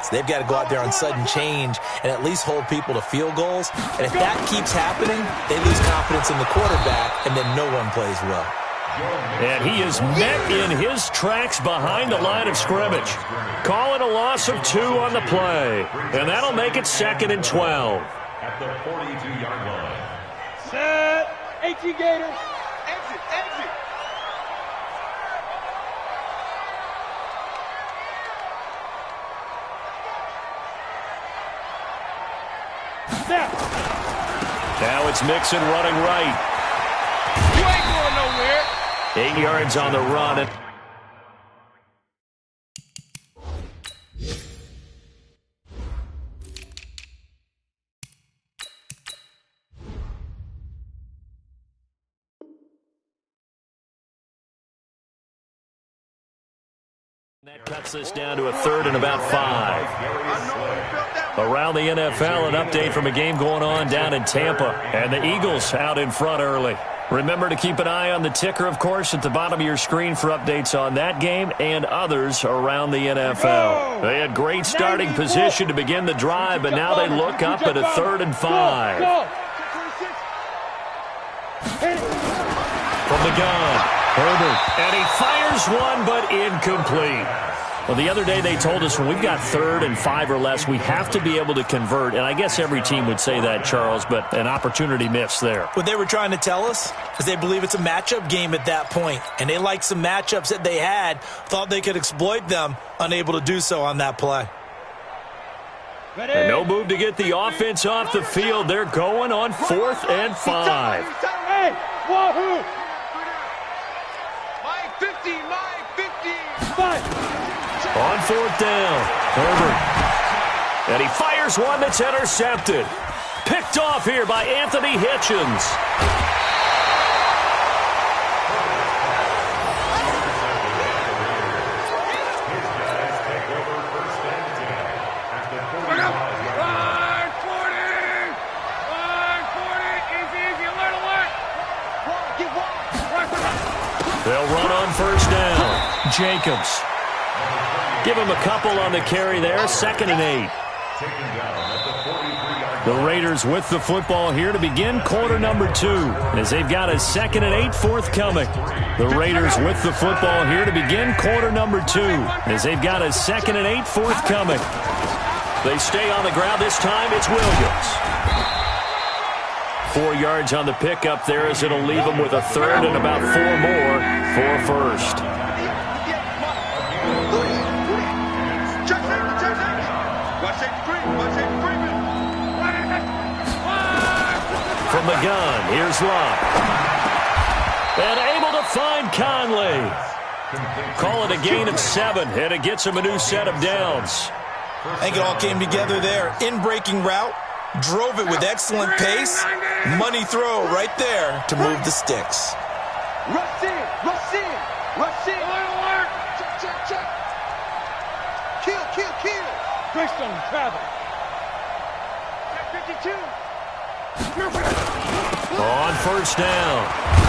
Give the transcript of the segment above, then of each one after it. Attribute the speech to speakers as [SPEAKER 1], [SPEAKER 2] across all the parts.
[SPEAKER 1] offense. They've got to go out there on sudden change and at least hold people to field goals. And if that keeps happening, they lose confidence in the quarterback, and then no one plays well.
[SPEAKER 2] And he is met in his tracks behind the line of scrimmage. Call it a loss of 2 on the play. And that'll make it 2nd and 12.
[SPEAKER 3] At the 42-yard line.
[SPEAKER 4] Set. 18 Gators.
[SPEAKER 5] Exit, exit.
[SPEAKER 4] Snap.
[SPEAKER 2] Now it's Mixon running right.
[SPEAKER 5] You ain't going nowhere.
[SPEAKER 2] 8 yards on the run. That cuts this down to a 3rd and about 5. Around the NFL, an update from a game going on down in Tampa. And the Eagles out in front early. Remember to keep an eye on the ticker, of course, at the bottom of your screen for updates on that game and others around the NFL. They had great starting position to begin the drive, but now they look up at a 3rd and 5. From the gun, Herbert, and he fires one, but incomplete. Well, the other day they told us when we've got 3rd and 5 or less, we have to be able to convert. And I guess every team would say that, Charles, but an opportunity missed there.
[SPEAKER 1] What they were trying to tell us is they believe it's a matchup game at that point. And they liked some matchups that they had, thought they could exploit them, unable to do so on that play.
[SPEAKER 2] And no move to get the offense off the field. They're going on 4th and 5.
[SPEAKER 4] Hey, wahoo!
[SPEAKER 5] My 50, my 50.
[SPEAKER 4] 5.
[SPEAKER 2] On 4th down, Herbert. And he fires one that's intercepted. Picked off here by Anthony Hitchens. They'll run on 1st down. Jacobs. Give him a couple on the carry there. 2nd and 8. The Raiders with the football here to begin quarter number 2 as they've got a 2nd and 8 forthcoming. The Raiders with the football here to begin quarter number 2 as they've got a 2nd and 8 forthcoming. They stay on the ground this time. It's Williams. 4 yards on the pickup there as it'll leave them with a 3rd and about 4 more for 1st. From the gun, here's Locke. And able to find Conley. Call it a gain of 7, and it gets him a new set of downs.
[SPEAKER 1] I think it all came together there. In-breaking route, drove it with excellent pace. Money throw right there to move the sticks.
[SPEAKER 4] Rush in, rush in, rush in. Alert.
[SPEAKER 5] Check, check, check. Kill, kill, kill.
[SPEAKER 4] Greystone, travel.
[SPEAKER 5] Check 52.
[SPEAKER 2] On 1st down,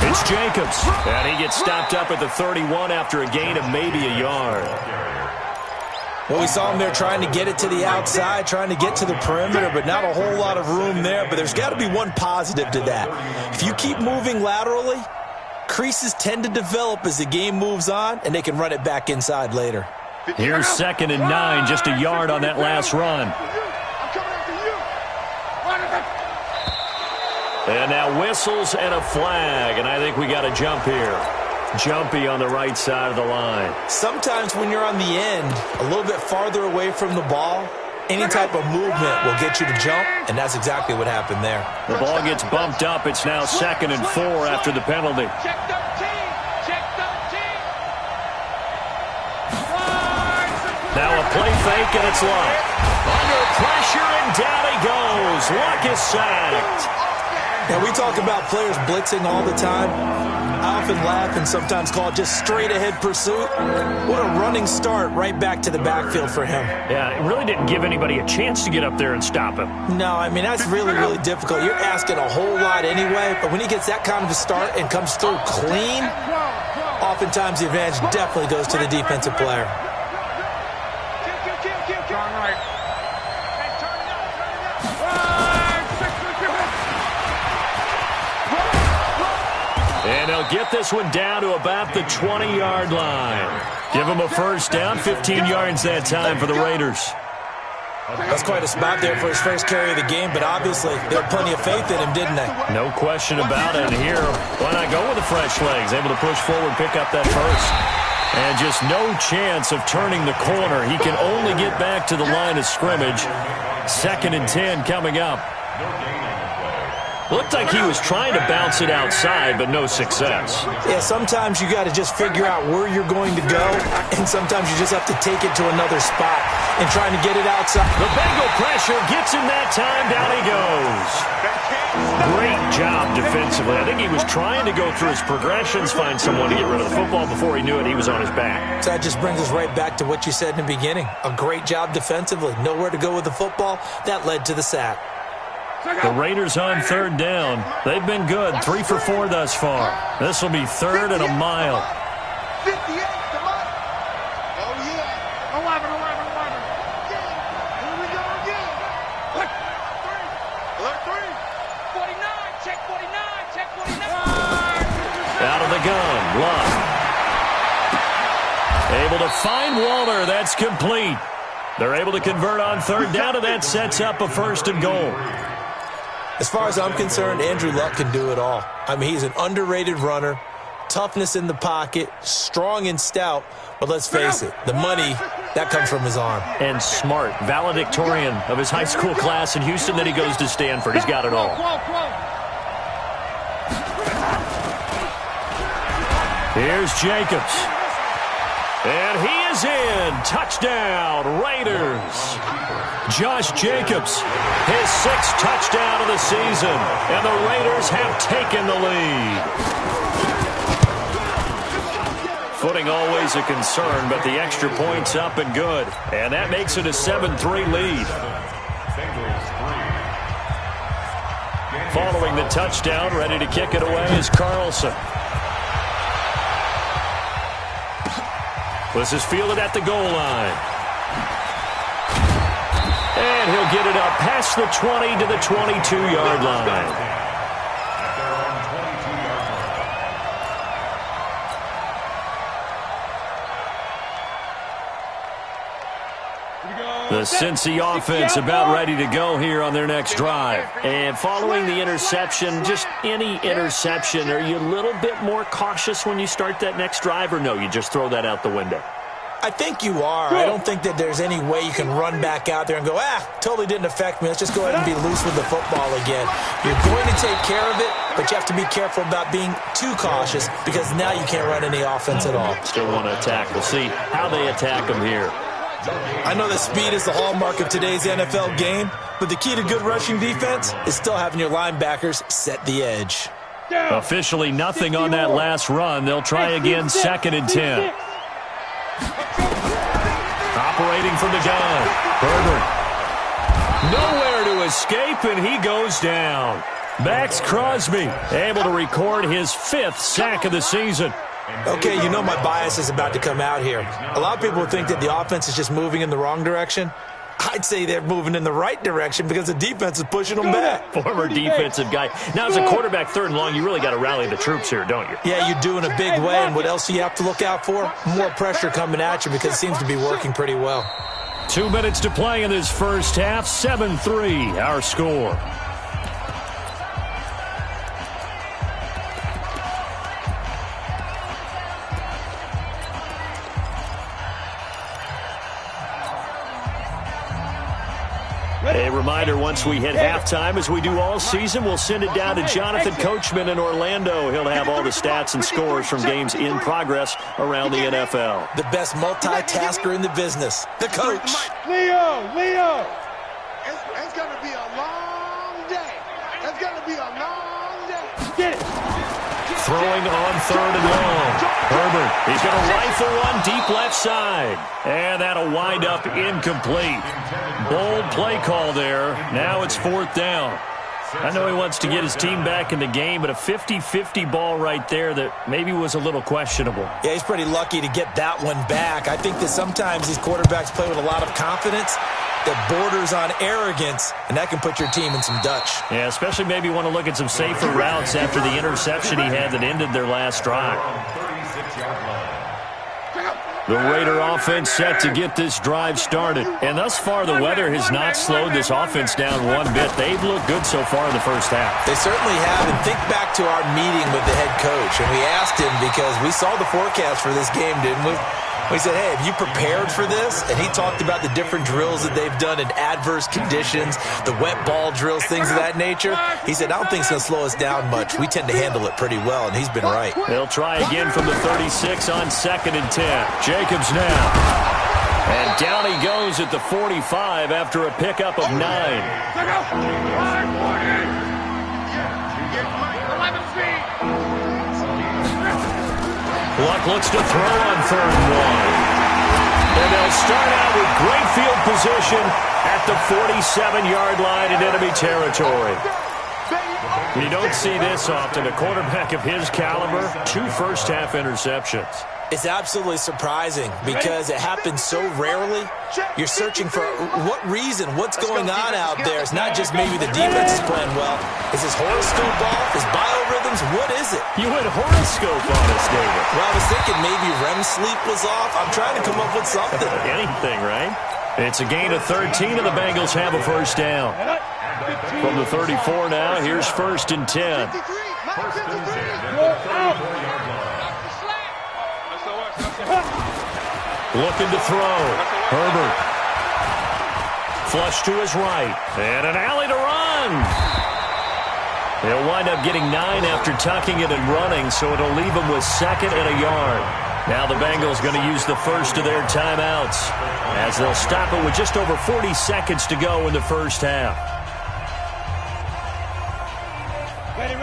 [SPEAKER 2] it's Jacobs. And he gets stopped up at the 31 after a gain of maybe a yard.
[SPEAKER 1] Well, we saw him there trying to get it to the outside, trying to get to the perimeter, but not a whole lot of room there. But there's got to be one positive to that. If you keep moving laterally, creases tend to develop as the game moves on, and they can run it back inside later.
[SPEAKER 2] Here's 2nd and 9, just a yard on that last run. And now whistles and a flag, and I think we got a jump here. Jumpy on the right side of the line.
[SPEAKER 1] Sometimes when you're on the end, a little bit farther away from the ball, any type of movement will get you to jump, and that's exactly what happened there.
[SPEAKER 2] The ball gets bumped up. It's now 2nd and 4 after the penalty.
[SPEAKER 5] Check 13. Check 13.
[SPEAKER 2] Now a play fake, and it's Luck. Under pressure, and down he goes. Luck is sacked.
[SPEAKER 1] Now, we talk about players blitzing all the time. I often laugh and sometimes call it just straight-ahead pursuit. What a running start right back to the backfield for him.
[SPEAKER 2] Yeah, it really didn't give anybody a chance to get up there and stop him.
[SPEAKER 1] No, I mean, that's really, really difficult. You're asking a whole lot anyway, but when he gets that kind of a start and comes through clean, oftentimes the advantage definitely goes to the defensive player.
[SPEAKER 5] Kill, kill, kill, kill, kill.
[SPEAKER 2] get this one down to about the 20-yard line. Give him a first down, 15 yards that time for the Raiders.
[SPEAKER 1] That's quite a spot there for his first carry of the game, but obviously they had plenty of faith in him, didn't they?
[SPEAKER 2] No question about it. And here, why not go with the fresh legs? Able to push forward, pick up that first. And just no chance of turning the corner. He can only get back to the line of scrimmage. 2nd and 10 coming up. Looked like he was trying to bounce it outside, but no success.
[SPEAKER 1] Yeah, sometimes you got to just figure out where you're going to go, and sometimes you just have to take it to another spot and trying to get it outside.
[SPEAKER 2] The Bengal pressure gets him that time. Down he goes. Great job defensively. I think he was trying to go through his progressions, find someone to get rid of the football. Before he knew it, he was on his back.
[SPEAKER 1] So that just brings us right back to what you said in the beginning. A great job defensively. Nowhere to go with the football. That led to the sack.
[SPEAKER 2] The Raiders on 3rd down. They've been good. 3 for 4 thus far. This will be 3rd and a mile.
[SPEAKER 5] 58 to Mike. Oh, yeah. 11. Here we go again. Look. 3. 49. Check 49. Check 49.
[SPEAKER 2] Out of the gun. Luck. Able to find Waller. That's complete. They're able to convert on 3rd down, and that sets up a 1st and goal.
[SPEAKER 1] As far as I'm concerned, Andrew Luck can do it all. I mean, he's an underrated runner, toughness in the pocket, strong and stout, but let's face it, the money, that comes from his arm.
[SPEAKER 2] And smart, valedictorian of his high school class in Houston, then he goes to Stanford. He's got it all. Here's Jacobs. And he is in. Touchdown, Raiders. Josh Jacobs, his 6th touchdown of the season. And the Raiders have taken the lead. Footing always a concern, but the extra point's up and good. And that makes it a 7-3 lead. Following the touchdown, ready to kick it away is Carlson. This is fielded at the goal line. And he'll get it up past the 20 to the 22-yard line. The Cincy offense about ready to go here on their next drive. And following the interception, just any interception, are you a little bit more cautious when you start that next drive, or no, you just throw that out the window?
[SPEAKER 1] I think you are. I don't think that there's any way you can run back out there and go, totally didn't affect me. Let's just go ahead and be loose with the football again. You're going to take care of it, but you have to be careful about being too cautious because now you can't run any offense at all.
[SPEAKER 2] Still want to attack. We'll see how they attack them here.
[SPEAKER 1] I know that speed is the hallmark of today's NFL game, but the key to good rushing defense is still having your linebackers set the edge.
[SPEAKER 2] Officially nothing on that last run. They'll try again, 2nd and 10. Operating from the gun, Herbert. Nowhere to escape, and he goes down. Max Crosby able to record his 5th sack of the season.
[SPEAKER 1] Okay, you know my bias is about to come out here. A lot of people think that the offense is just moving in the wrong direction. I'd say they're moving in the right direction because the defense is pushing them back.
[SPEAKER 2] Former defensive guy. Now, as a quarterback 3rd and long, you really got to rally the troops here, don't you?
[SPEAKER 1] Yeah, you do in a big way. And what else do you have to look out for? More pressure coming at you because it seems to be working pretty well.
[SPEAKER 2] 2 minutes to play in this first half. 7-3, our score. A reminder, once we hit halftime, as we do all season, we'll send it down to Jonathan Coachman in Orlando. He'll have all the stats and scores from games in progress around the NFL.
[SPEAKER 1] The best multitasker in the business, the coach.
[SPEAKER 5] Leo. It's going to be a long day. It's going to be a long day. Get it.
[SPEAKER 2] Throwing on 3rd and long. Herbert, he's going to rifle one deep left side. And that'll wind up incomplete. Bold play call there. Now it's 4th down. I know he wants to get his team back in the game, but a 50-50 ball right there that maybe was a little questionable.
[SPEAKER 1] Yeah, he's pretty lucky to get that one back. I think that sometimes these quarterbacks play with a lot of confidence, that borders on arrogance, and that can put your team in some Dutch.
[SPEAKER 2] Yeah, especially maybe want to look at some safer routes after the interception he had that ended their last drive. The Raider offense set to get this drive started. And thus far, the weather has not slowed this offense down one bit. They've looked good so far in the first half.
[SPEAKER 1] They certainly have. And think back to our meeting with the head coach. And we asked him, because we saw the forecast for this game, didn't we? We said, hey, have you prepared for this? And he talked about the different drills that they've done in adverse conditions, the wet ball drills, things of that nature. He said, I don't think it's going to slow us down much. We tend to handle it pretty well, and he's been right.
[SPEAKER 2] They'll try again from the 36 on 2nd and 10. Jacobs now. And down he goes at the 45 after a pickup of 9. Luck looks to throw on 3rd and 1. And they'll start out with great field position at the 47-yard line in enemy territory. You don't see this often. A quarterback of his caliber, 2 first-half interceptions.
[SPEAKER 1] It's absolutely surprising because it happens so rarely. You're searching for what reason, what's going on out there. It's not just maybe the defense is playing well. Is his horoscope off? His biorhythms? What is it?
[SPEAKER 2] You went horoscope on us, David.
[SPEAKER 1] Well, I was thinking maybe REM sleep was off. I'm trying to come up with something.
[SPEAKER 2] Anything, right? It's a gain of 13, and the Bengals have a first down. From the 34 now, here's 1st and 10. Looking to throw. Herbert. Flush to his right. And an alley to run. They'll wind up getting 9 after tucking it and running, so it'll leave them with 2nd and a yard. Now the Bengals going to use the first of their timeouts, as they'll stop it with just over 40 seconds to go in the first half.
[SPEAKER 4] Ready.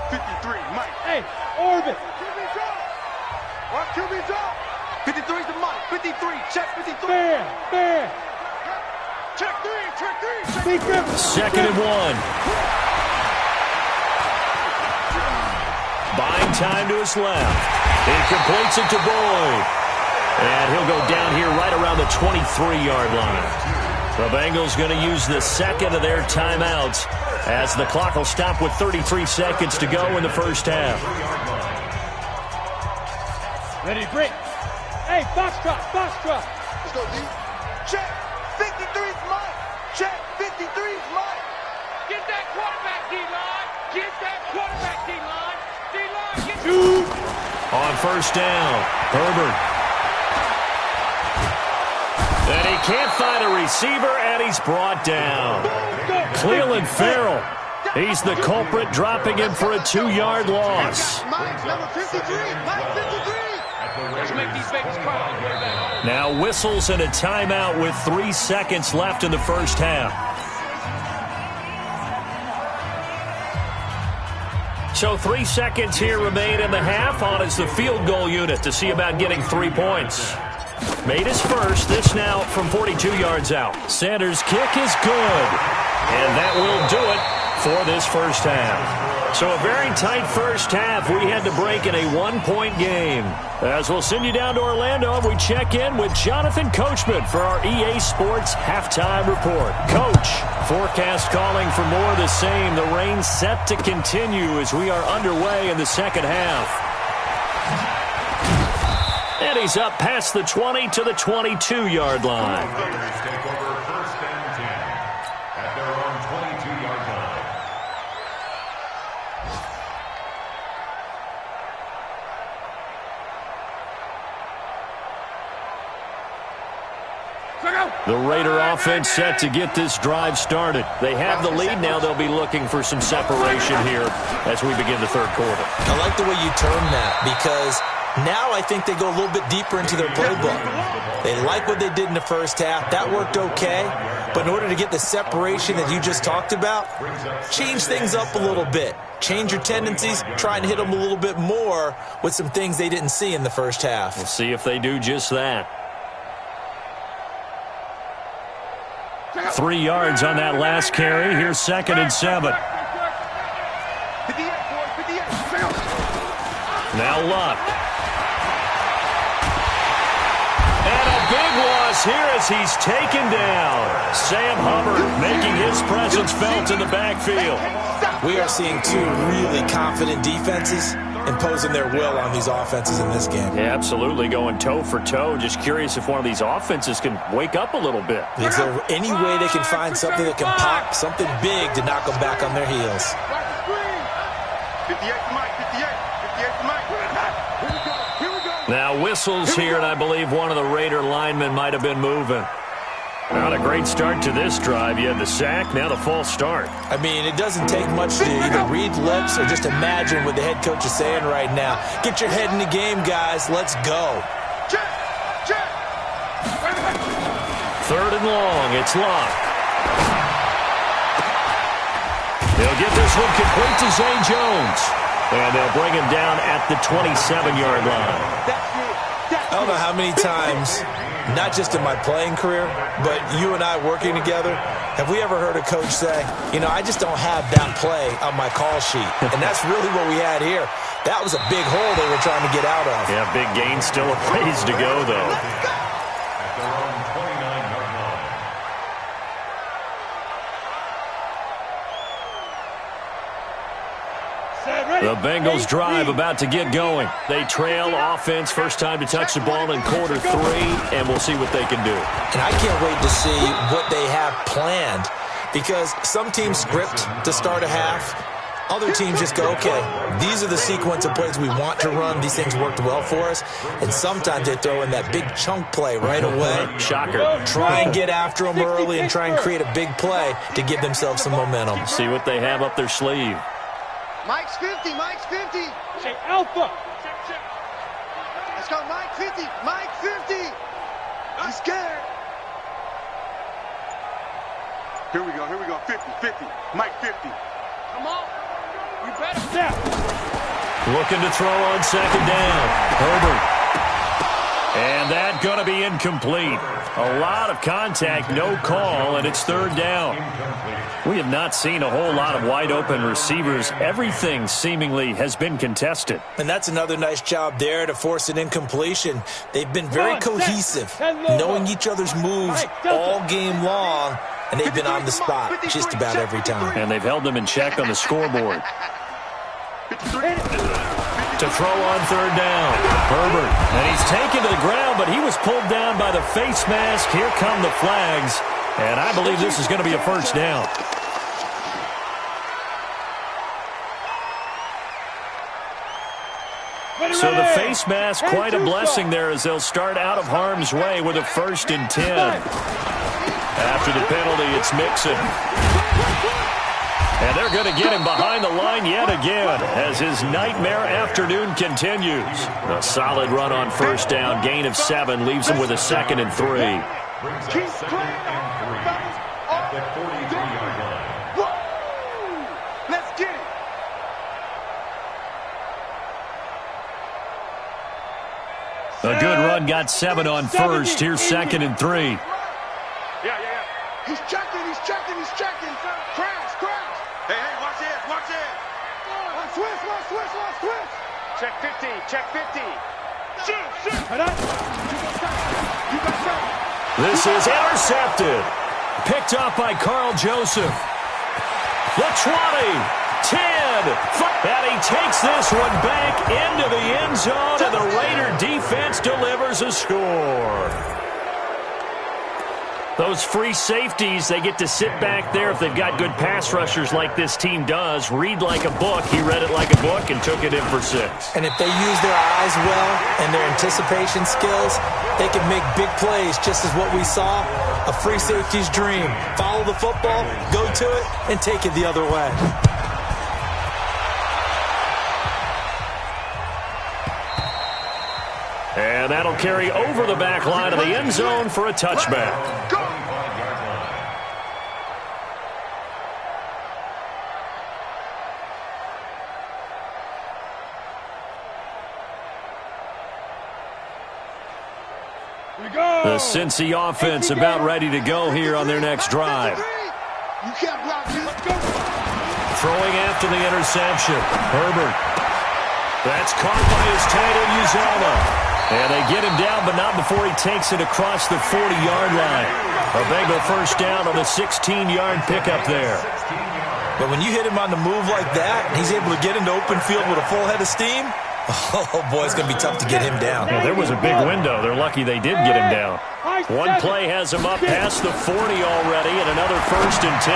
[SPEAKER 5] 53, Mike.
[SPEAKER 4] Hey, orbit.
[SPEAKER 5] Watch QB drop. 53 is the Mike. 53, check 53.
[SPEAKER 4] Fair.
[SPEAKER 5] Check 3.
[SPEAKER 4] Be careful.
[SPEAKER 2] 2nd and 1. Buying time to his left. He completes it to Boyd. And he'll go down here right around the 23-yard line. The Bengals going to use the 2nd of their timeouts, as the clock will stop with 33 seconds to go in the first half.
[SPEAKER 4] Ready, break. Hey, foxtrot.
[SPEAKER 5] Let's go, D. Check. 53's Mike. Check. 53's Mike.
[SPEAKER 4] Get that quarterback, D-line. D-line, get two.
[SPEAKER 2] On first down, Herbert. And he can't find a receiver, and he's brought down. Cleveland Farrell. He's the culprit, dropping him for a 2-yard loss.
[SPEAKER 5] Mike, number 53. Mike, 53.
[SPEAKER 4] Let's make these Vegas crowd.
[SPEAKER 2] Now whistles and a timeout with 3 seconds left in the first half. So 3 seconds here remain in the half. On is the field goal unit to see about getting 3 points. Made his first. This now from 42 yards out. Sanders' kick is good. And that will do it for this first half. So a very tight first half. We had to break in a 1-point game. As we'll send you down to Orlando, we check in with Jonathan Coachman for our EA Sports Halftime Report. Coach, forecast calling for more of the same. The rain set to continue as we are underway in the second half. And he's up past the 20 to the 22-yard line.
[SPEAKER 3] Take over 1st and 10 at their own 22-yard line.
[SPEAKER 2] The Raider offense set to get this drive started. They have the lead. Now they'll be looking for some separation here as we begin the third quarter.
[SPEAKER 1] I like the way you term that, because now I think they go a little bit deeper into their playbook. They like what they did in the first half. That worked okay. But in order to get the separation that you just talked about, change things up a little bit. Change your tendencies. Try and hit them a little bit more with some things they didn't see in the first half.
[SPEAKER 2] We'll see if they do just that. 3 yards on that last carry. Here's 2nd and 7. Now Luck. And a big loss this here as he's taken down. Sam Hubbard making his presence felt in the backfield.
[SPEAKER 1] We are seeing two really confident defenses imposing their will on these offenses in this game.
[SPEAKER 2] Yeah, absolutely, going toe for toe. Just curious if one of these offenses can wake up a little bit.
[SPEAKER 1] Is there any way they can find something that can pop, something big to knock them back on their heels?
[SPEAKER 5] 58 to Mike, 58 to Mike. Here we go.
[SPEAKER 2] Now whistles here, and I believe one of the Raider linemen might have been moving. Not a great start to this drive. You had the sack, now the false start.
[SPEAKER 1] I mean, it doesn't take much to either read lips or just imagine what the head coach is saying right now. Get your head in the game, guys. Let's go.
[SPEAKER 5] Check.
[SPEAKER 2] Third and long. It's locked. They'll get this one complete to Zay Jones. And they'll bring him down at the 27-yard line.
[SPEAKER 1] I don't know how many times, not just in my playing career, but you and I working together, have we ever heard a coach say, you know, I just don't have that play on my call sheet. And that's really what we had here. That was a big hole they were trying to get out of.
[SPEAKER 2] Yeah, big gain, still a ways to go, though.
[SPEAKER 3] At their own 29-yard line.
[SPEAKER 2] The Bengals drive about to get going. They trail offense, first time to touch the ball in quarter 3, and we'll see what they can do.
[SPEAKER 1] And I can't wait to see what they have planned, because some teams script to start a half. Other teams just go, okay, these are the sequence of plays we want to run. These things worked well for us. And sometimes they throw in that big chunk play right away.
[SPEAKER 2] Shocker.
[SPEAKER 1] Try and get after them early and try and create a big play to give themselves some momentum.
[SPEAKER 2] See what they have up their sleeve.
[SPEAKER 4] Mike's 50.
[SPEAKER 5] Say Alpha.
[SPEAKER 4] Let's go, Mike 50. Mike 50. He's scared.
[SPEAKER 5] Here we go. 50. Mike 50.
[SPEAKER 4] Come on. We better step.
[SPEAKER 2] Looking to throw on second down. Herbert. And that going to be incomplete. A lot of contact, no call, and it's third down. We have not seen a whole lot of wide-open receivers. Everything seemingly has been contested.
[SPEAKER 1] And that's another nice job there to force an incompletion. They've been very cohesive, knowing each other's moves all game long, and they've been on the spot just about every time.
[SPEAKER 2] And they've held them in check on the scoreboard. To throw on third down. Herbert. And he's taken to the ground, but he was pulled down by the face mask. Here come the flags. And I believe this is going to be a first down. So the face mask, quite a blessing there as they'll start out of harm's way with a 1st and 10. After the penalty, it's Mixon. And they're going to get him behind the line yet again as his nightmare afternoon continues. A solid run on first down, gain of 7, leaves him with a 2nd and 3.
[SPEAKER 5] Keep playing.
[SPEAKER 3] At the 43-yard line.
[SPEAKER 5] Let's get it.
[SPEAKER 2] A good run, got 7 on first. Here's 2nd and 3.
[SPEAKER 5] Yeah. He's checking. Crash. Hey, watch it. One switch. Check 50. Shoot. You got that.
[SPEAKER 2] This is intercepted. Picked up by Carl Joseph. The 20, 10, 5. And he takes this one back into the end zone, and the Raider defense delivers a score. Those free safeties, they get to sit back there if they've got good pass rushers like this team does. Read like a book. He read it like a book and took it in for 6.
[SPEAKER 1] And if they use their eyes well and their anticipation skills, they can make big plays, just as what we saw, a free safety's dream. Follow the football, go to it, and take it the other way.
[SPEAKER 2] And that'll carry over the back line of the end zone for a touchback.
[SPEAKER 5] Go.
[SPEAKER 2] The Cincy offense about ready to go here on their next drive.
[SPEAKER 5] You can't block me. Let's go.
[SPEAKER 2] Throwing after the interception. Herbert. That's caught by his tight end, Uzomah. And they get him down, but not before he takes it across the 40-yard line. A Bengal first down on the 16-yard pickup there.
[SPEAKER 1] But when you hit him on the move like that, and he's able to get into open field with a full head of steam, oh, boy, it's going to be tough to get him down.
[SPEAKER 2] Yeah, there was a big window. They're lucky they did get him down. One play has him up past the 40 already, and another 1st and 10.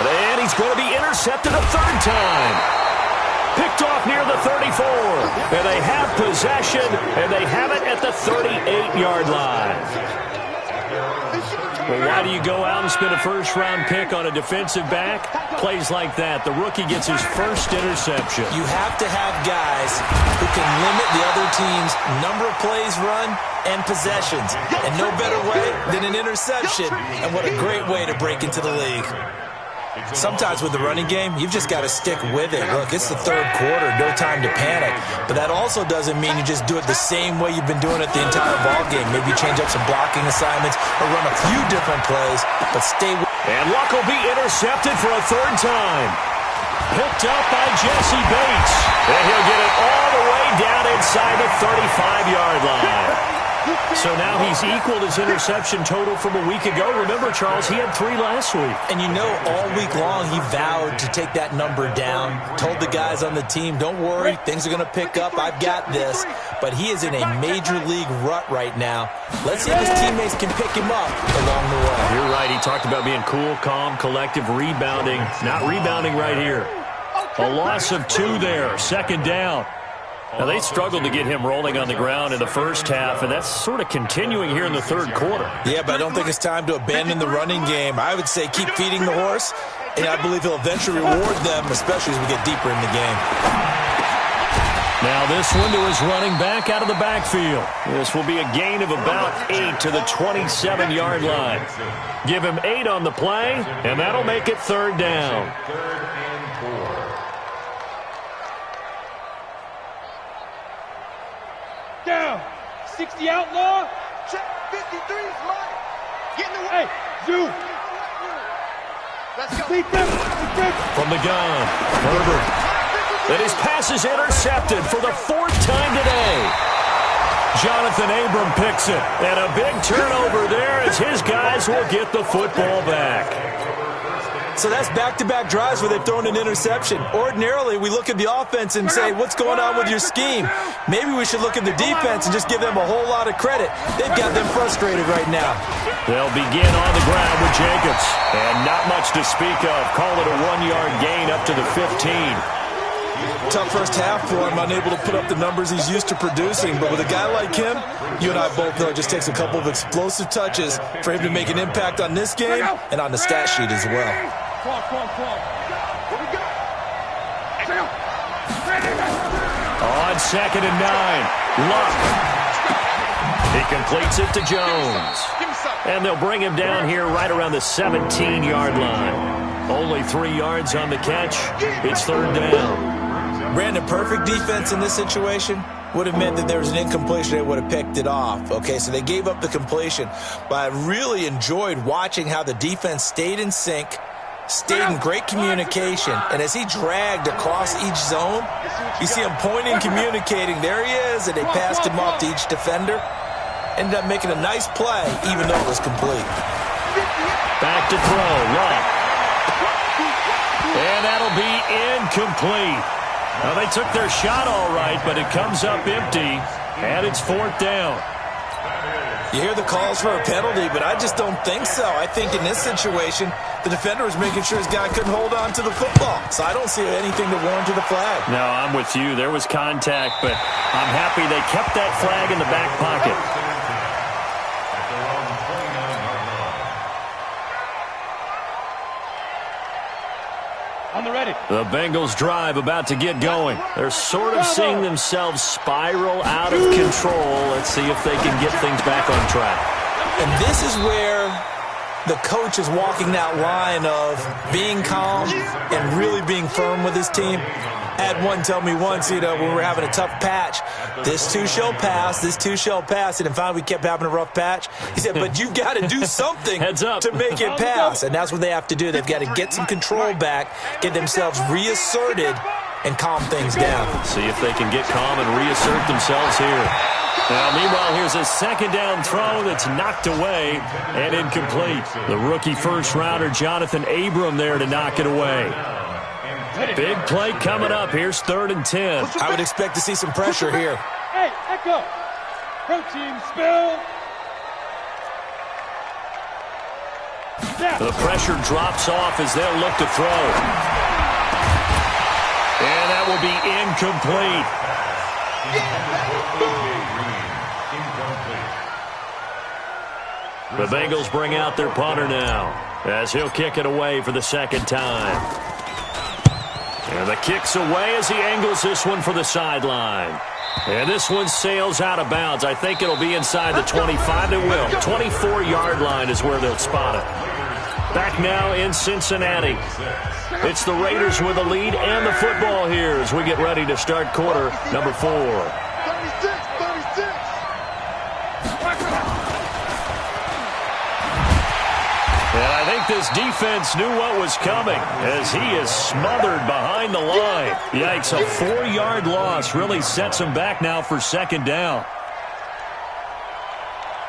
[SPEAKER 2] And he's going to be intercepted a third time. Picked off near the 34. And they have possession, and they have it at the 38-yard line. Well, why do you go out and spend a first-round pick on a defensive back? Plays like that. The rookie gets his first interception.
[SPEAKER 1] You have to have guys who can limit the other team's number of plays run and possessions. And no better way than an interception. And what a great way to break into the league. Sometimes with the running game, you've just got to stick with it. Look, it's the third quarter, no time to panic. But that also doesn't mean you just do it the same way you've been doing it the entire ball game. Maybe change up some blocking assignments or run a few different plays, but stay with it.
[SPEAKER 2] And Luck will be intercepted for a third time. Picked up by Jesse Bates. And he'll get it all the way down inside the 35-yard line. So now he's equaled his interception total from a week ago. Remember, Charles, he had 3 last week.
[SPEAKER 1] And you know, all week long he vowed to take that number down. Told the guys on the team, don't worry, things are going to pick up. I've got this. But he is in a major league rut right now. Let's see if his teammates can pick him up along the way.
[SPEAKER 2] You're right. He talked about being cool, calm, collective, rebounding. Not rebounding right here. A loss of 2 there. Second down. Now, they struggled to get him rolling on the ground in the first half, and that's sort of continuing here in the third quarter.
[SPEAKER 1] Yeah, but I don't think it's time to abandon the running game. I would say keep feeding the horse, and I believe he'll eventually reward them, especially as we get deeper in the game.
[SPEAKER 2] Now this one to his running back out of the backfield. This will be a gain of about 8 to the 27-yard line. Give him 8 on the play, and that'll make it third down.
[SPEAKER 5] Down. 60 outlaw.
[SPEAKER 4] Check 53 is mine. Get in the way.
[SPEAKER 5] Hey, Zoo.
[SPEAKER 4] Let's go.
[SPEAKER 2] From the gun, Herbert. And his pass is intercepted for the 4th time today. Jonathan Abram picks it. And a big turnover there as his guys will get the football back.
[SPEAKER 1] So that's back-to-back drives where they've thrown an interception. Ordinarily, we look at the offense and say, what's going on with your scheme? Maybe we should look at the defense and just give them a whole lot of credit. They've got them frustrated right now.
[SPEAKER 2] They'll begin on the ground with Jacobs. And not much to speak of. Call it a 1-yard gain up to the 15.
[SPEAKER 1] Tough first half for him, unable to put up the numbers he's used to producing. But with a guy like him, you and I both know it just takes a couple of explosive touches for him to make an impact on this game and on the stat sheet as well.
[SPEAKER 2] On 2nd and 9, Luck. He completes it to Jones. And they'll bring him down here right around the 17-yard line. Only 3 yards on the catch. It's third down.
[SPEAKER 1] Brandon, perfect defense in this situation would have meant that there was an incompletion. They would have picked it off. Okay, so they gave up the completion. But I really enjoyed watching how the defense stayed in sync, stayed in great communication, and as he dragged across each zone, you see him pointing, communicating. There he is, and they passed him off to each defender. Ended up making a nice play, even though it was complete.
[SPEAKER 2] Back to throw, Luck. And that'll be incomplete. Now, they took their shot all right, but it comes up empty, and it's 4th down.
[SPEAKER 1] You hear the calls for a penalty, but I just don't think so. I think in this situation, the defender was making sure his guy couldn't hold on to the football. So I don't see anything to warrant a flag.
[SPEAKER 2] No, I'm with you. There was contact, but I'm happy they kept that flag in the back pocket.
[SPEAKER 5] On the ready.
[SPEAKER 2] The Bengals drive about to get going. They're sort of seeing themselves spiral out of control. Let's see if they can get things back on track.
[SPEAKER 1] And this is where the coach is walking that line of being calm and really being firm with his team. I had one tell me once, when we were having a tough patch, this too shall pass, this too shall pass. And finally we kept having a rough patch. He said, but you got to do something to make it pass. And that's what they have to do. They've got to get some control back, get themselves reasserted, and calm things down.
[SPEAKER 2] See if they can get calm and reassert themselves here. Now, meanwhile, here's a second down throw that's knocked away and incomplete. The rookie first-rounder, Jonathan Abram, there to knock it away. Big play coming up. Here's 3rd and 10.
[SPEAKER 1] I would expect to see some pressure here.
[SPEAKER 5] Hey, Echo. Protein spill.
[SPEAKER 2] The pressure drops off as they'll look to throw. And that will be incomplete. The Bengals bring out their punter now as he'll kick it away for the second time. And the kick's away as he angles this one for the sideline. And this one sails out of bounds. I think it'll be inside the 25. It will. 24-yard line is where they'll spot it. Back now in Cincinnati. It's the Raiders with the lead and the football here as we get ready to start quarter number 4.
[SPEAKER 4] 36.
[SPEAKER 2] And I think this defense knew what was coming as he is smothered behind the line. Yikes, a 4-yard loss really sets him back now for second down.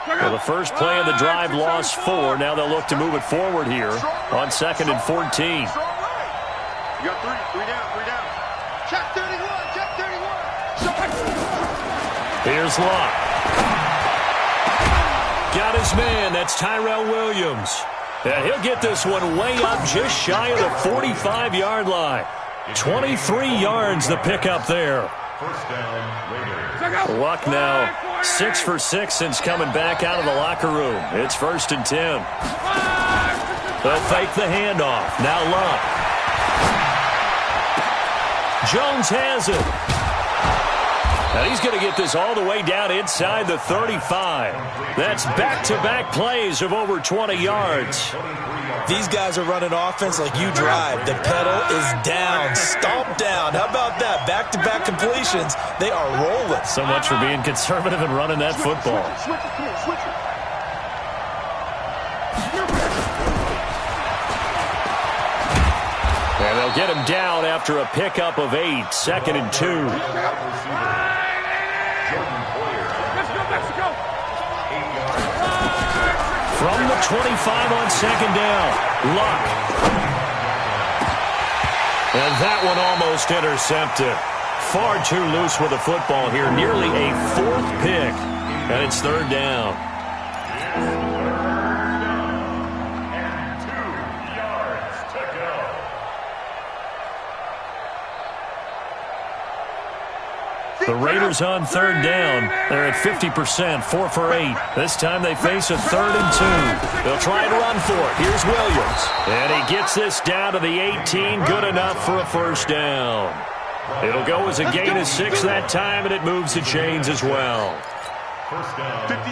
[SPEAKER 2] Well, the first play of the drive lost 4. Now they'll look to move it forward here on 2nd and 14.
[SPEAKER 4] You got 3 down. Check 31.
[SPEAKER 2] Here's Locke. Got his man. That's Tyrell Williams. And he'll get this one way up just shy of the 45-yard line. 23 yards the pickup there.
[SPEAKER 3] First down, Raiders.
[SPEAKER 2] Luck now 6 for 6 since coming back out of the locker room. It's 1st and 10. They'll fake the handoff. Now Luck. Jones has it. And he's going to get this all the way down inside the 35. That's back-to-back plays of over 20 yards.
[SPEAKER 1] These guys are running offense like you drive. The pedal is down, stomped down. How about that? Back-to-back completions. They are rolling.
[SPEAKER 2] So much for being conservative and running that football. And they'll get him down after a pickup of 8. 2nd and 2. From the 25 on 2nd down, Luck. And that one almost intercepted. Far too loose with the football here. Nearly a 4th pick. And it's 3rd down.
[SPEAKER 3] And 2 yards to go.
[SPEAKER 2] The Raiders on 3rd down. They're at 50%, 4 for 8. This time they face a 3rd and 2. They'll try to run for it. Here's Williams. And he gets this down to the 18. Good enough for a first down. It'll go as a gain of 6 that time, and it moves the chains as well.
[SPEAKER 3] First down.
[SPEAKER 5] 50.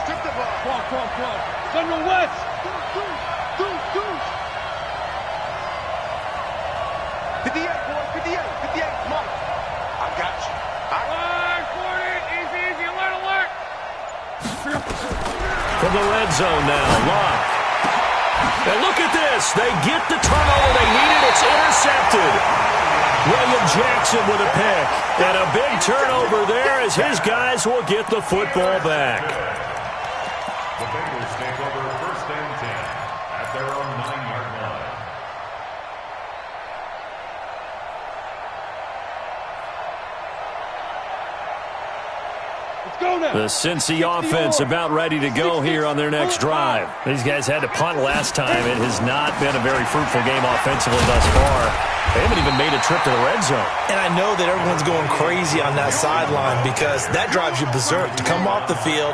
[SPEAKER 4] Skip the ball.
[SPEAKER 5] Come on. Thunder West.
[SPEAKER 4] Do. 58, boy. 58. Come on. I got you.
[SPEAKER 5] 40. Easy. Alert.
[SPEAKER 2] From the red zone now, Locke. And look at this. They get the turnover they needed. It's intercepted. William Jackson with a pick. And a big turnover there as his guys will get the football back.
[SPEAKER 3] The Bengals take over 1st and 10 at their own 9-yard line.
[SPEAKER 2] The Cincy offense about ready to go here on their next drive. These guys had to punt last time. It has not been a very fruitful game offensively thus far. They haven't even made a trip to the red zone.
[SPEAKER 1] And I know that everyone's going crazy on that sideline because that drives you berserk to come off the field,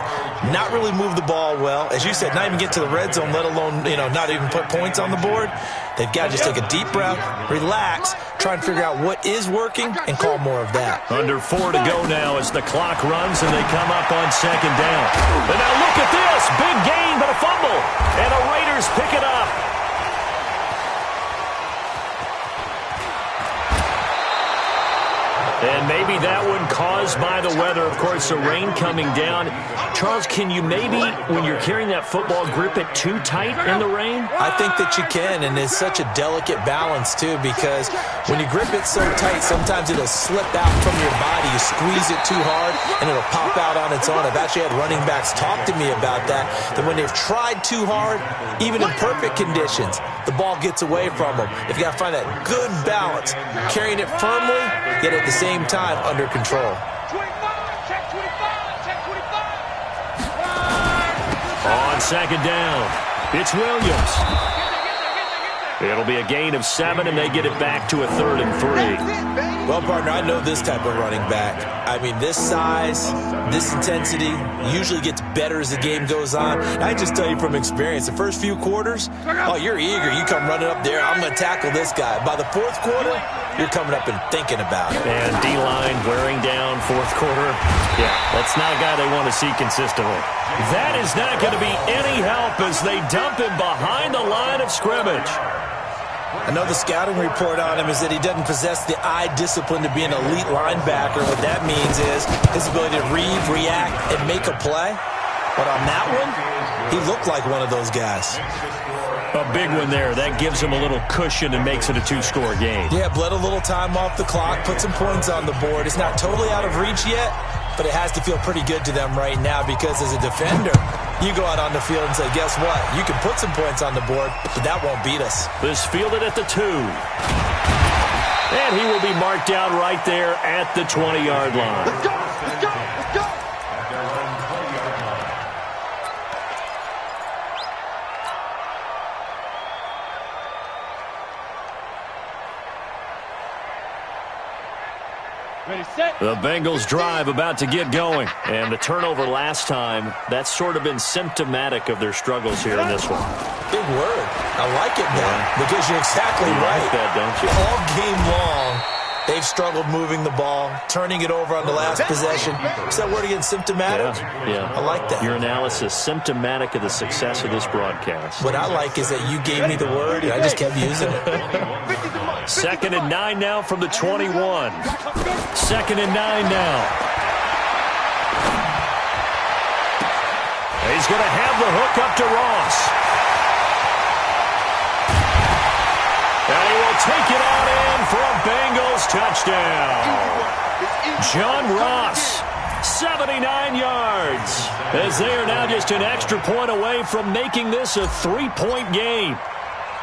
[SPEAKER 1] not really move the ball well. As you said, not even get to the red zone, let alone, not even put points on the board. They've got to just take a deep breath, relax, try and figure out what is working, and call more of that.
[SPEAKER 2] Under 4 to go now as the clock runs and they come up on 2nd down. And now look at this. Big gain, but a fumble. And the Raiders pick it up. And maybe that one caused by the weather. Of course, the rain coming down. Charles, can you maybe, when you're carrying that football, grip it too tight in the rain?
[SPEAKER 1] I think that you can, and it's such a delicate balance, too, because when you grip it so tight, sometimes it'll slip out from your body. You squeeze it too hard, and it'll pop out on its own. I've actually had running backs talk to me about that when they've tried too hard, even in perfect conditions, the ball gets away from them. They've got to find that good balance, carrying it firmly, yet at the same time under control.
[SPEAKER 2] On second down, it's Williams. It'll be a gain of 7, and they get it back to a 3rd and 3.
[SPEAKER 1] Well, partner, I know this type of running back. I mean, this size, this intensity usually gets better as the game goes on. And I just tell you from experience, the first few quarters, oh, you're eager. You come running up there, I'm going to tackle this guy. By the 4th quarter, you're coming up and thinking about it.
[SPEAKER 2] And D-line wearing down 4th quarter. Yeah, that's not a guy they want to see consistently. That is not going to be any help as they dump him behind the line of scrimmage.
[SPEAKER 1] I know the scouting report on him is that he doesn't possess the eye discipline to be an elite linebacker. What that means is his ability to read, react, and make a play. But on that one, he looked like one of those guys.
[SPEAKER 2] A big one there. That gives him a little cushion and makes it a 2-score game.
[SPEAKER 1] Yeah, bled a little time off the clock, put some points on the board. It's not totally out of reach yet, but it has to feel pretty good to them right now because as a defender, you go out on the field and say, guess what? You can put some points on the board, but that won't beat us.
[SPEAKER 2] This fielded at the 2. And he will be marked down right there at the 20-yard line.
[SPEAKER 5] Let's go! Let's go! Let's go!
[SPEAKER 4] Ready, set.
[SPEAKER 2] The Bengals drive about to get going. And the turnover last time, that's sort of been symptomatic of their struggles here in this one.
[SPEAKER 1] Big word. I like it now because you're exactly right.
[SPEAKER 2] Like that, don't you?
[SPEAKER 1] All game long, they've struggled moving the ball, turning it over on the last possession. Is that word again, symptomatic?
[SPEAKER 2] Yeah.
[SPEAKER 1] I like that.
[SPEAKER 2] Your analysis, symptomatic of the success of this broadcast.
[SPEAKER 1] What I like is that you gave me the word, and I just kept using it.
[SPEAKER 2] 2nd and 9 now from the 21. 2nd and 9 now. He's going to have the hook up to Ross. And he will take it out in for a Bengals touchdown. John Ross, 79 yards. As they are now just an extra point away from making this a 3-point game.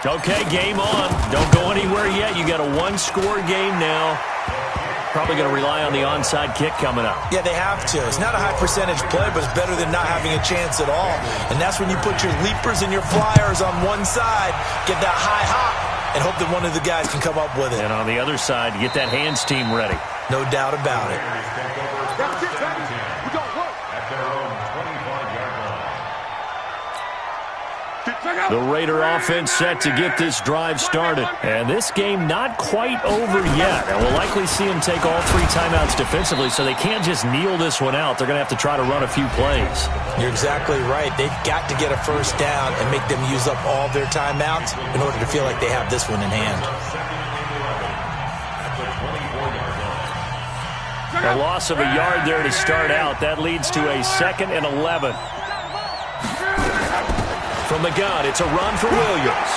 [SPEAKER 2] Okay, game on. Don't go anywhere yet. You got a 1-score game now. Probably going to rely on the onside kick coming up.
[SPEAKER 1] Yeah, they have to. It's not a high percentage play, but it's better than not having a chance at all. And that's when you put your leapers and your flyers on one side, get that high hop, and hope that one of the guys can come up with it.
[SPEAKER 2] And on the other side, get that hands team ready.
[SPEAKER 1] No doubt about it.
[SPEAKER 5] That's it, baby. We got work.
[SPEAKER 3] At their own 25-yard line.
[SPEAKER 2] The Raider offense set to get this drive started. And this game not quite over yet. And we'll likely see them take all 3 timeouts defensively, so they can't just kneel this one out. They're going to have to try to run a few plays.
[SPEAKER 1] You're exactly right. They've got to get a first down and make them use up all their timeouts in order to feel like they have this one in hand.
[SPEAKER 2] A loss of a yard there to start out. That leads to a 2nd and 11. From the gun, it's a run for Williams.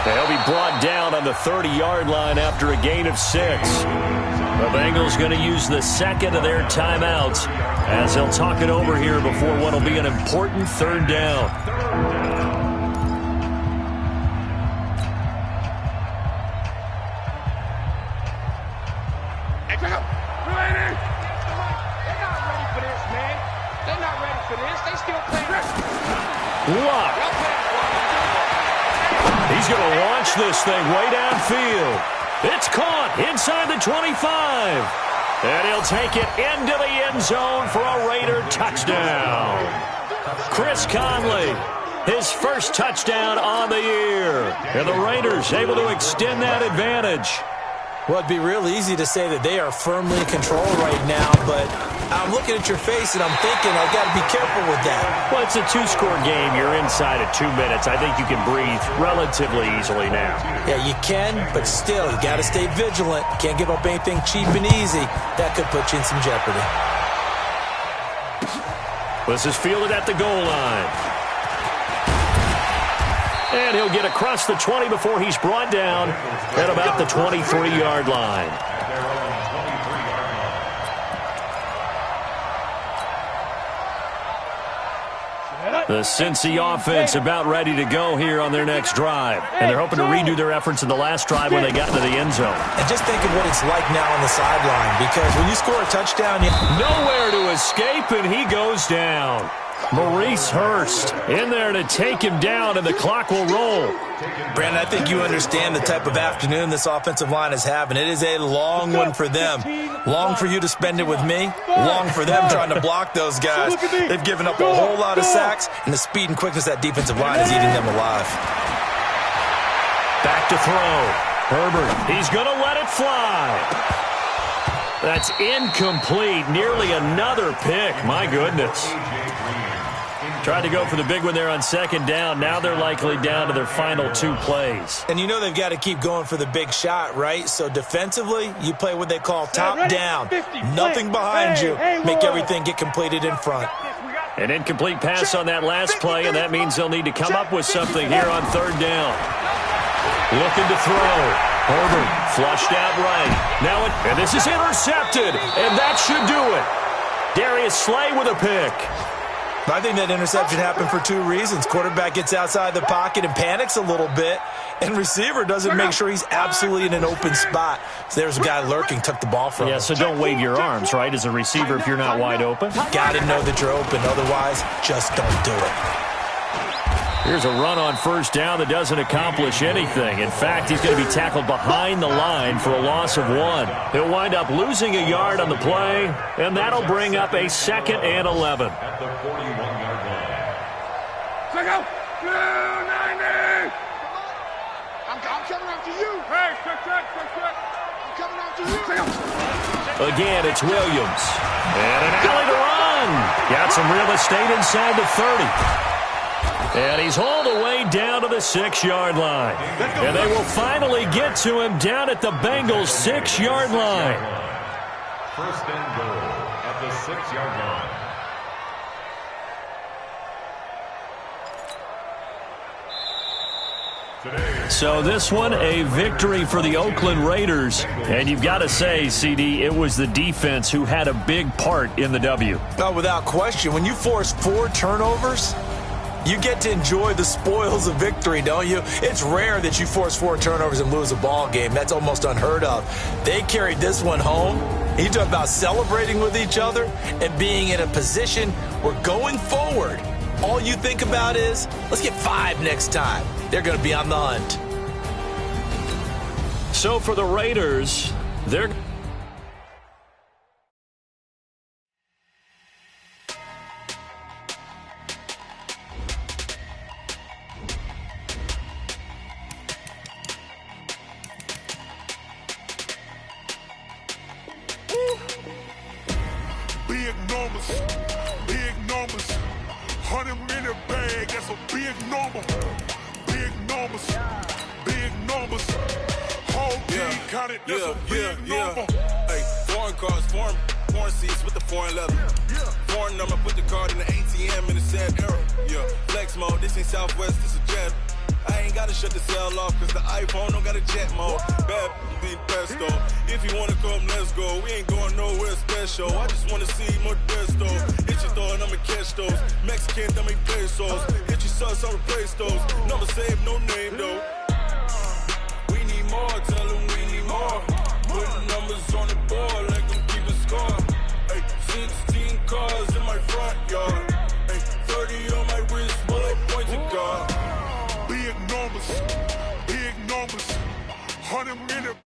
[SPEAKER 2] They'll be brought down on the 30-yard line after a gain of 6. The Bengals going to use the 2nd of their timeouts as they'll talk it over here before what will be an important 3rd down. Luck. He's going to launch this thing way downfield. It's caught inside the 25. And he'll take it into the end zone for a Raider touchdown. Chris Conley, his first touchdown on the year. And the Raiders able to extend that advantage.
[SPEAKER 1] Well, it'd be real easy to say that they are firmly in control right now, but I'm looking at your face and I'm thinking I've got to be careful with that.
[SPEAKER 2] Well, it's a two-score game. You're inside at 2 minutes. I think you can breathe relatively easily now.
[SPEAKER 1] Yeah, you can, but still, you got to stay vigilant. Can't give up anything cheap and easy. That could put you in some jeopardy.
[SPEAKER 2] This is fielded at the goal line. And he'll get across the 20 before he's brought down at about the 23-yard line. The Cincy offense about ready to go here on their next drive. And they're hoping to redo their efforts in the last drive when they got into the end zone.
[SPEAKER 1] And just think of what it's like now on the sideline, because when you score a touchdown,
[SPEAKER 2] nowhere to escape, and he goes down. Maurice Hurst in there to take him down, and the clock will roll.
[SPEAKER 1] Brandon, I think you understand the type of afternoon this offensive line is having. It is a long one for them. Long for you to spend it with me. Long for them trying to block those guys. They've given up a whole lot of sacks, and the speed and quickness of that defensive line is eating them alive.
[SPEAKER 2] Back to throw. Herbert, he's going to let it fly. That's incomplete. Nearly another pick. My goodness. Tried to go for the big one there on second down. Now they're likely down to their final 2 plays.
[SPEAKER 1] And you know they've got to keep going for the big shot, right? So defensively, you play what they call top down. Nothing behind you. Make everything get completed in front.
[SPEAKER 2] An incomplete pass on that last play, and that means they'll need to come up with something here on third down. Looking to throw. Herbert flushed out right. Now and this is intercepted, and that should do it. Darius Slay with a pick.
[SPEAKER 1] I think that interception happened for 2 reasons. Quarterback gets outside the pocket and panics a little bit, and receiver doesn't make sure he's absolutely in an open spot. So there's a guy lurking, took the ball from him.
[SPEAKER 2] Yeah, so don't wave your arms, right, as a receiver if you're not wide open.
[SPEAKER 1] Got to know that you're open. Otherwise, just don't do it.
[SPEAKER 2] Here's a run on first down that doesn't accomplish anything. In fact, he's going to be tackled behind the line for a loss of 1. He'll wind up losing a yard on the play, and that'll bring up a 2nd and 11.
[SPEAKER 3] At the 41-yard line.
[SPEAKER 5] Check out! 290! I'm coming after you! Hey, check. I'm coming after you! Check out!
[SPEAKER 2] Again, it's Williams. And an alley to run. Got some real estate inside the 30. And he's hauled away down to the 6-yard line. And they will finally get to him down at the Bengals' 6-yard line.
[SPEAKER 3] First and goal at the 6-yard line.
[SPEAKER 2] So this one, a victory for the Oakland Raiders. And you've got to say, CD, it was the defense who had a big part in the W.
[SPEAKER 1] Oh, without question. When you force 4 turnovers, you get to enjoy the spoils of victory, don't you? It's rare that you force 4 turnovers and lose a ball game. That's almost unheard of. They carried this one home. You talk about celebrating with each other and being in a position where going forward, all you think about is, let's get 5 next time. They're going to be on the hunt.
[SPEAKER 2] So for the Raiders, they're...
[SPEAKER 6] Big numbers, 100-minute bag, that's a big number. Big numbers, whole team counted, that's a big number.
[SPEAKER 7] Hey, foreign cars, foreign seats with the foreign leather. Foreign number, put the card in the ATM in the sad era. Yeah, flex mode, this ain't Southwest, this a jet. I ain't gotta shut the cell off, cause the iPhone don't got a jet mode. Bad be pesto. If you wanna come, let's go. We ain't going nowhere special. I just wanna see more desto. Hit your throw and I'ma catch those. Mexican, dummy pesos. Hit your sus, I'll replace those. Number save, no name though. We need more, tell them we need more. Putting numbers on the board like I'm keeping score. Hey, 16 cars in my front yard. Hey, 30 on my wrist, bullet points of God.
[SPEAKER 6] Big numbers, 100-minute.